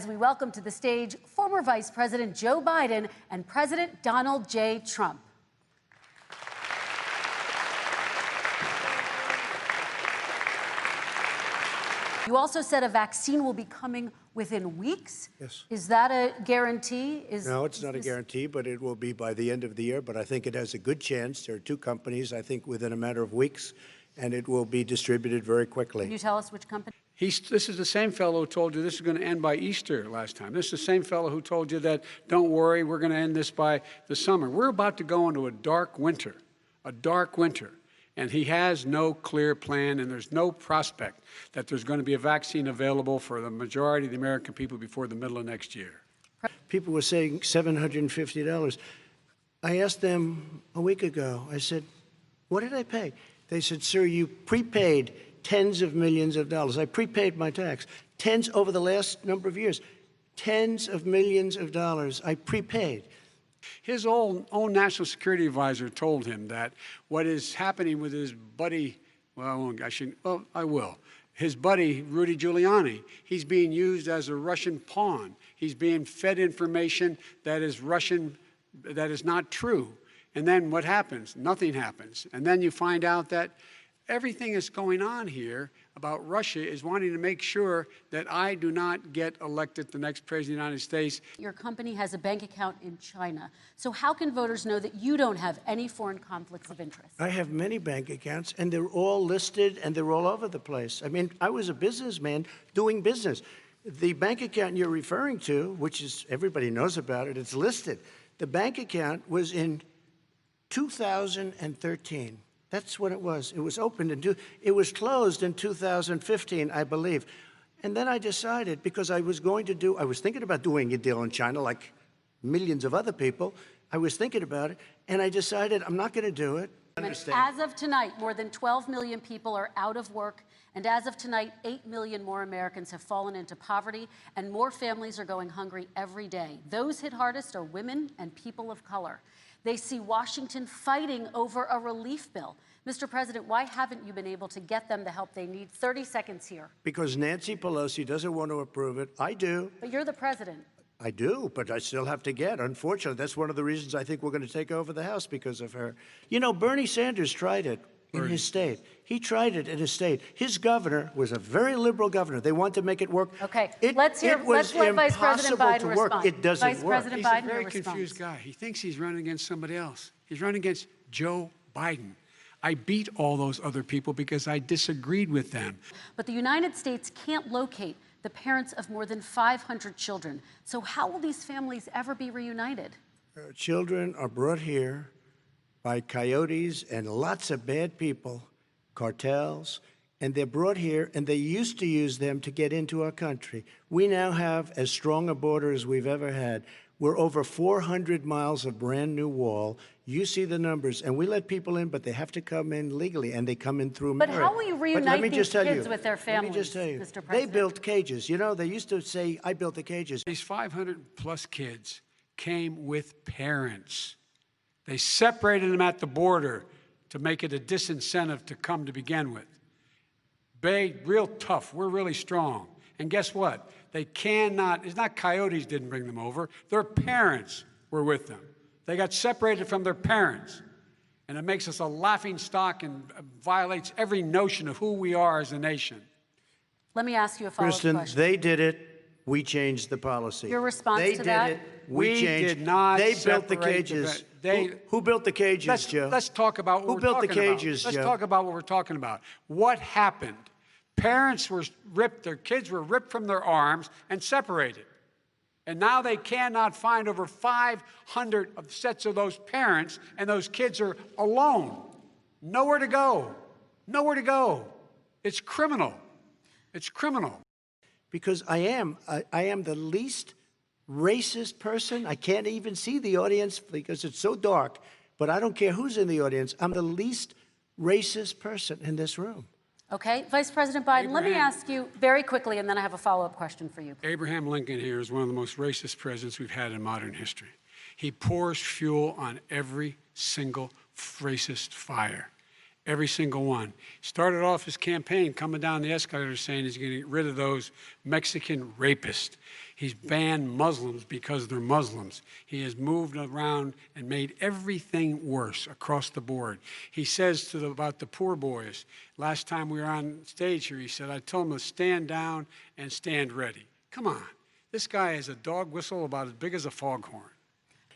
As we welcome to the stage former Vice President Joe Biden and President Donald J. Trump. You also said a vaccine will be coming within weeks. Yes. Is that a guarantee? No, it's not a guarantee, but it will be by the end of the year. But I think it has a good chance. There are two companies, I think, within a matter of weeks, and it will be distributed very quickly. Can you tell us which company? This is the same fellow who told you this is going to end by Easter last time. This is the same fellow who told you that, don't worry, we're going to end this by the summer. We're about to go into a dark winter. And he has no clear plan, and there's no prospect that there's going to be a vaccine available for the majority of the American people before the middle of next year. People were saying $750. I asked them a week ago, I said, what did I pay? They said, sir, you prepaid tens of millions of dollars. I prepaid my tax. Tens over the last number of years. Tens of millions of dollars I prepaid. His own national security advisor told him that what is happening with his buddy, I will. His buddy, Rudy Giuliani, he's being used as a Russian pawn. He's being fed information that is Russian, that is not true. And then what happens? Nothing happens. And then you find out that everything that's going on here about Russia is wanting to make sure that I do not get elected the next president of the United States. Your company has a bank account in China. So how can voters know that you don't have any foreign conflicts of interest? I have many bank accounts, and they're all listed, and they're all over the place. I mean, I was a businessman doing business. The bank account you're referring to, which is, everybody knows about it, it's listed. The bank account was in 2013. That's what it was. It was opened it was closed in 2015, I believe. And then I decided, because I was thinking about doing a deal in China like millions of other people. I was thinking about it, and I decided I'm not going to do it. As of tonight, more than 12 million people are out of work. And as of tonight, 8 million more Americans have fallen into poverty, and more families are going hungry every day. Those hit hardest are women and people of color. They see Washington fighting over a relief bill. Mr. President, why haven't you been able to get them the help they need? 30 seconds here. Because Nancy Pelosi doesn't want to approve it. I do. But you're the president. I do, but I still have to get. Unfortunately, that's one of the reasons I think we're going to take over the House, because of her. You know, Bernie Sanders tried it in his state. He tried it in his state. His governor was a very liberal governor. They want to make it work. Okay, let's let Vice President Biden respond. It doesn't Vice work. President He's Biden a very confused guy. He thinks he's running against somebody else. He's running against Joe Biden. I beat all those other people because I disagreed with them. But the United States can't locate the parents of more than 500 children. So how will these families ever be reunited? Children are brought here by coyotes and lots of bad people, cartels, and they're brought here, and they used to use them to get into our country. We now have as strong a border as we've ever had. We're over 400 miles of brand new wall. You see the numbers, and we let people in, but they have to come in legally, and they come in through merit. But how will you reunite these kids with their families, Let me just tell you, Mr. President? they built cages. You know, they used to say, I built the cages. These 500-plus kids came with parents. They separated them at the border to make it a disincentive to come to begin with. Real tough. We're really strong. And guess what? They cannot, it's not coyotes didn't bring them over. Their parents were with them. They got separated from their parents. And it makes us a laughing stock and violates every notion of who we are as a nation. Let me ask you a follow-up question. Kristen, they did it. We changed the policy. Your response to that? They did it. We changed. Did not They built the separate cages. the Who built the cages, Joe? Let's talk about what Who built the cages, Joe? Joe? Let's talk about what we're talking about. What happened? Parents were ripped, their kids were ripped from their arms and separated. And now they cannot find over 500 sets of those parents, and those kids are alone. Nowhere to go. Nowhere to go. It's criminal. It's criminal. Because I am the least racist person. I can't even see the audience because it's so dark, but I don't care who's in the audience. I'm the least racist person in this room. Okay, Vice President Biden, let me ask you very quickly, and then I have a follow-up question for you. Abraham Lincoln here is one of the most racist presidents we've had in modern history. He pours fuel on every single racist fire. Every single one. Started off his campaign coming down the escalator saying he's going to get rid of those Mexican rapists. He's banned Muslims because they're Muslims. He has moved around and made everything worse across the board. He says about the poor boys, last time we were on stage here, he said, I told them to stand down and stand ready. Come on. This guy has a dog whistle about as big as a foghorn.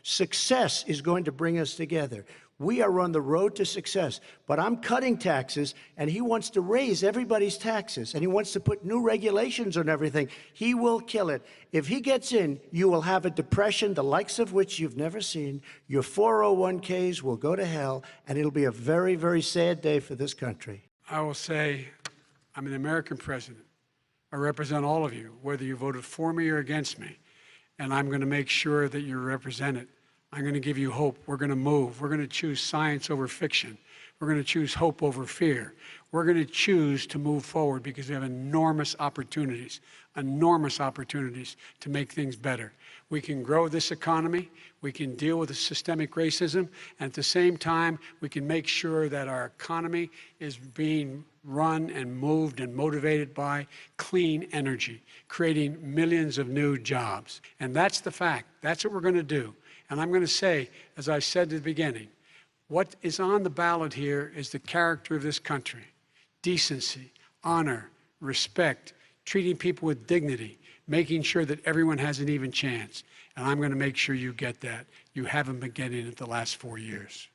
Success is going to bring us together. We are on the road to success, but I'm cutting taxes, and he wants to raise everybody's taxes, and he wants to put new regulations on everything. He will kill it. If he gets in, you will have a depression, the likes of which you've never seen. Your 401ks will go to hell, and it'll be a very, very sad day for this country. I will say, I'm an American president. I represent all of you, whether you voted for me or against me, and I'm going to make sure that you're represented. I'm going to give you hope. We're going to move. We're going to choose science over fiction. We're going to choose hope over fear. We're going to choose to move forward because we have enormous opportunities to make things better. We can grow this economy. We can deal with the systemic racism. And at the same time, we can make sure that our economy is being run and moved and motivated by clean energy, creating millions of new jobs. And that's the fact. That's what we're going to do. And I'm going to say, as I said at the beginning, what is on the ballot here is the character of this country. Decency, honor, respect, treating people with dignity, making sure that everyone has an even chance. And I'm going to make sure you get that. You haven't been getting it the last 4 years.